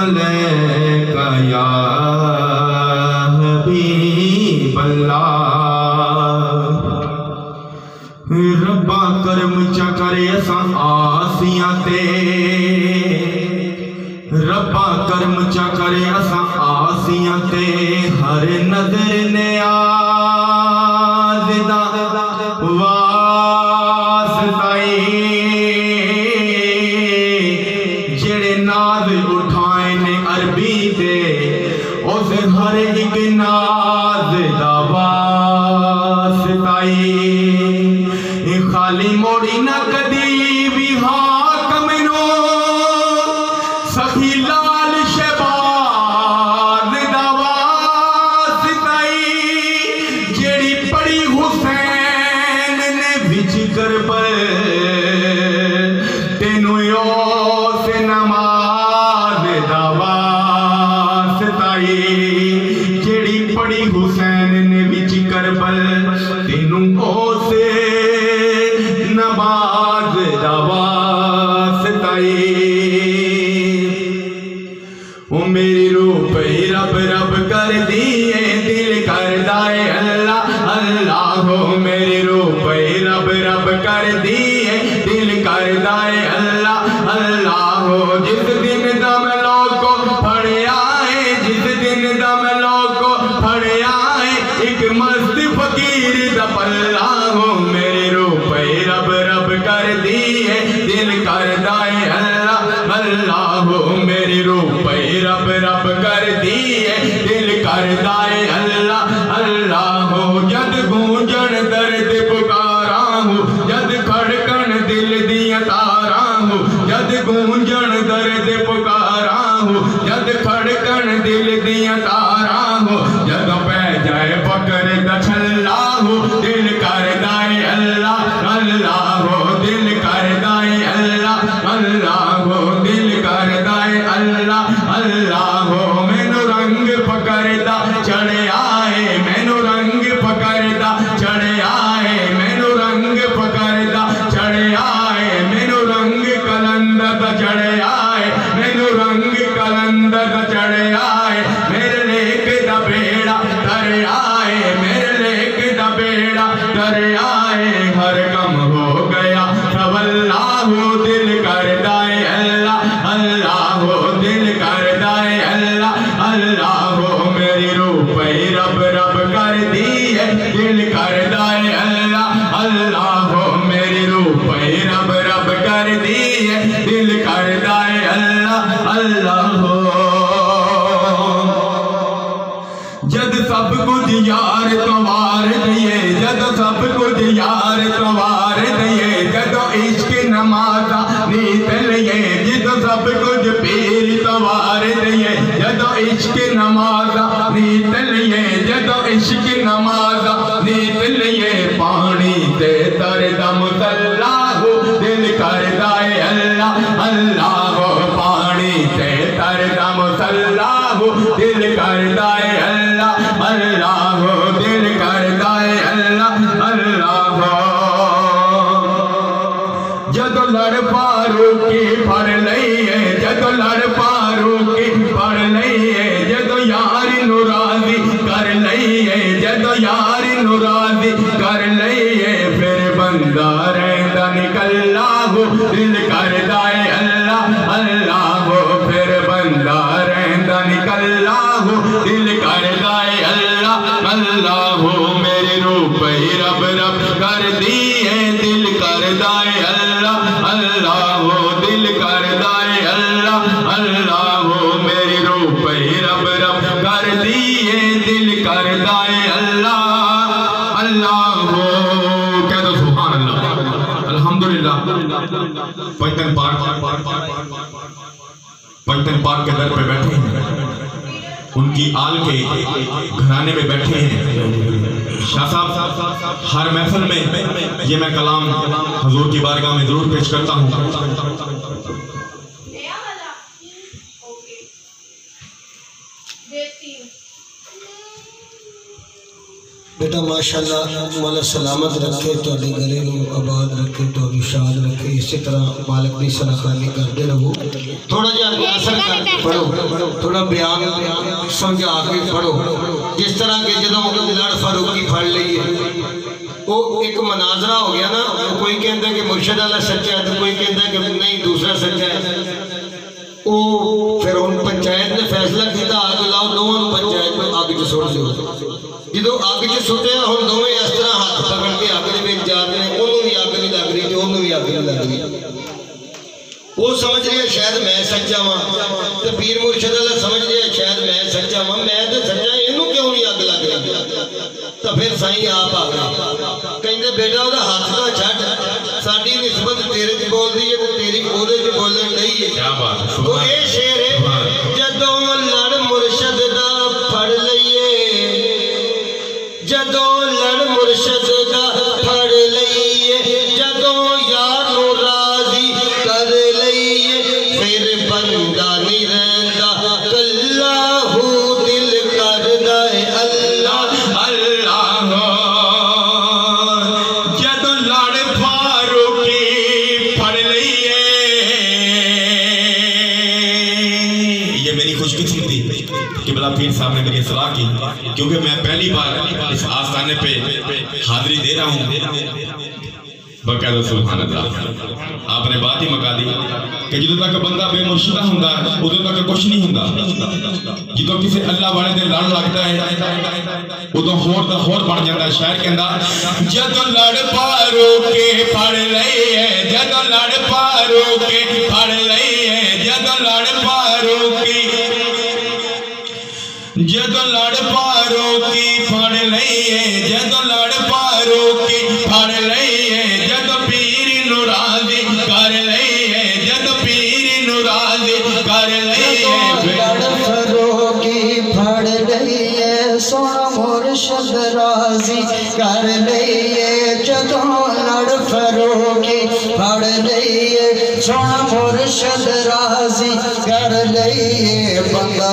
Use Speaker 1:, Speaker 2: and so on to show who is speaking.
Speaker 1: अलैका या हबीब अल्लाह। रब्बा करम चा करे असा आसियां ते, रब्बा करम चा करे असा आसियां ते, हर नजर ने आज़दा वास्ताई, जेड़े नाज उठाए ने अरबी ते, उस हर एक नाज दा वास्ताई। खाली मोड़ी न कदी भी हाकम नो, सखी लाल शहबाज दा वास्ताई, जेड़ी पड़ी हुसैन ने विच करबल, तेनू उस नमाज दा वास्ताई, जेड़ी पड़ी हुसैन ने विच करबल, तेनू उस नमाज दा वास्ताई। ओ मेरी रूह पे रब रब कर दिए, दिल करदा है अल्लाह अल्लाह हो। मेरी रूह पे रब रब कर दिए, दिल करदा है अल्लाह अल्लाह हो। जिस दिन दम लोको फड़े आए, जिस दिन दम लोको फड़े आए, एक मस्त फकीर दा पल्ला हो। मेरी रूह पे रब रब कर दिए, दिल करदा है अल्लाह अल्लाह हो। मेरी रूह पे रब रब कर दिए, दिल करदा है अल्लाह अल्लाह हो। जद गूंजन दर्द पुकारा हूँ, जद खड़कन दिल दिया तारा हूँ, जद गूंजन दर्द पुकारा हूँ, जद खड़कन दिल दिया तारा हूँ, जद पै जाए बकर दा छल्ला हूँ, दिल करदा है अल्लाह अल्लाह हो। दिल करदा है अल्लाह अल्लाह हो, दिल करदा है अल्लाह अल्लाह हो। मैनू रंग पकड़दा चढ़े आए, मैनू रंग पकड़दा चढ़े आए, मैनू रंग पकड़दा चढ़े आए, मैनू रंग कलंदर दा चढ़े आए, मैनू रंग कलंदर दा चढ़े आए। मेरे लेक दा बेड़ा तर आए, मेरे लेक दा बेड़ा तर आए, हर कम हो गया सवल्लाहु। दिल करदा है अल्लाह अल्लाह हो, दिल करदा है अल्लाह अल्लाह हो। मेरी रूह पे रब रब कर दिए, दिल करदा है अल्लाह अल्लाह हो। मेरी रूह पे रब रब कर दिए, दिल करदा है अल्लाह अल्लाह हो। जद सब कुछ यार तवार दिए, जद सब कुछ यार तवार दिए, जदों इश्क नमाज़ा नीत लिए, जदों सब कुछ पीर तवार दिए, जदों इश्क नमाज़ा नीत लिए, जदों इश्क नमाज़ा नीत लिए, पानी ते तरदा मुसल्ला हो। दिल करदा है अल्लाह अल्लाह हो, पानी ते तरदा मुसल्ला हो। दिल करदा है अल्लाह अल्लाह हो, दिल करदा है अल्लाह अल्लाह हो। जदों लड़ फारूकी फड़ लईए, जदों लड़ फारूकी फड़ लईए, जदों यार नू राज़ी कर लईए, जदों यार नू राज़ी कर लईए, फिर बंदा रहंदा निकल्ला हो। दिल करदा है अल्लाह अल्लाह हो, फिर बंदा रहंदा निकल्ला हो। दिल करदा है अल्लाह अल्लाह हो। मेरी रूह पे रब रब कर दिए, दिल करदा है अल्लाह अल्लाह हो, दिल करदा है अल्लाह अल्लाह हो। मेरी रूह पे रब रब कर दिए, दिल करदा है अल्लाह अल्लाह हो। कह दो सुभान अल्लाह अल्हम्दुलिल्लाह। पैतन पाक के दर पे बैठे हैं, उनकी आल के घराने में बैठे हैं। शाह साहब हर महफिल में ये मैं कलाम हुजूर की बारगाह में जरूर पेश करता हूँ।
Speaker 2: बेटा माशाअल्लाह मौला सलामत रखे, तुहाडे गले नूं आबाद रखे, तुहानूं शाद रखे। इसी तरह मालिक दी सलाखानी करते रहो। थोड़ा जिहा असर कर पढ़ो, थोड़ा बयान समझा के पढ़ो। जिस तरह के जदों लड़ फारूकी फड़ लईए वो एक मनाजरा हो गया ना, कोई कहता है कि मुर्शद वाला सच्चा है तो कोई कहता है कि नहीं दूसरा सच्चा है। वो फिर हम पंचायत ने फैसला किया अग लाओ, दोनों पंचायत में अग च सुट दो। जो अग च सुटिया हम दोवें इस तरह हाथ पकड़ के अग के जा रहे हैं, उन्होंने भी अग नहीं लग रही तो उन्होंने भी अग नहीं लग रही। वो समझ रही है शायद मैं सच्चा हाँ, तो पीर मुर्शद वाला समझ रहा है शायद मैं सच्चा हाँ, मैं तो सच्चा, इनू क्यों नहीं अग लग रही। तो फिर साईं आप आ गए, कहते बेटा वो हाथ का छड़, साडी निस्बत तेरे च बोलती है तो तेरी ओदे च बोलन नहीं है।
Speaker 1: क्या बात है।
Speaker 2: तो ये शेर है, जदों लड़ मुर्शद दा फड़ लईए, जदों लड़ मुर्शद दा फड़ लईए, जदों यार नू राजी कर लईए, फिर बंदा नहीं रहंदा कल्ला हू दिल करदा है अल्लाह
Speaker 1: अल्लाह हो। जदों लड़ फारूकी फड़ लईए, ये मेरी खुशकिस्मती कि बला पीर साहब ने मेरी सलाह की, क्योंकि मैं पहली बार इस आस्थाने पे हाजिरी दे रहा हूँ। बकायदा सुभान अल्लाह, आपने बात ही मका दी कि जो तक बंदा बेमुर्शिदा हुंदा उदों तक कुछ नहीं हुंदा। जो किसी अल्लाह वाले दे लड़ लगता है उदों होर दा होर बन जाता है। शायर कहंदा जदों लड़ पारो के फड़ लईए, जदों लड़ पारो के फड़ लईए, जदों लड़ पारो की, जदों लड़ पारो की फड़ लईए, जदों लड़ पारो की फड़ लईए, जदों पीर नूं राज़ी कर लईए, जदों पीर नूं राज़ी कर लईए,
Speaker 3: लड़ फरूकी फड़ लईए, सोना मुर्शद राजी कर लईए, जदों लड़ फरूकी फड़ लईए, सोना मुर्शद राजी कर लईए, बंदा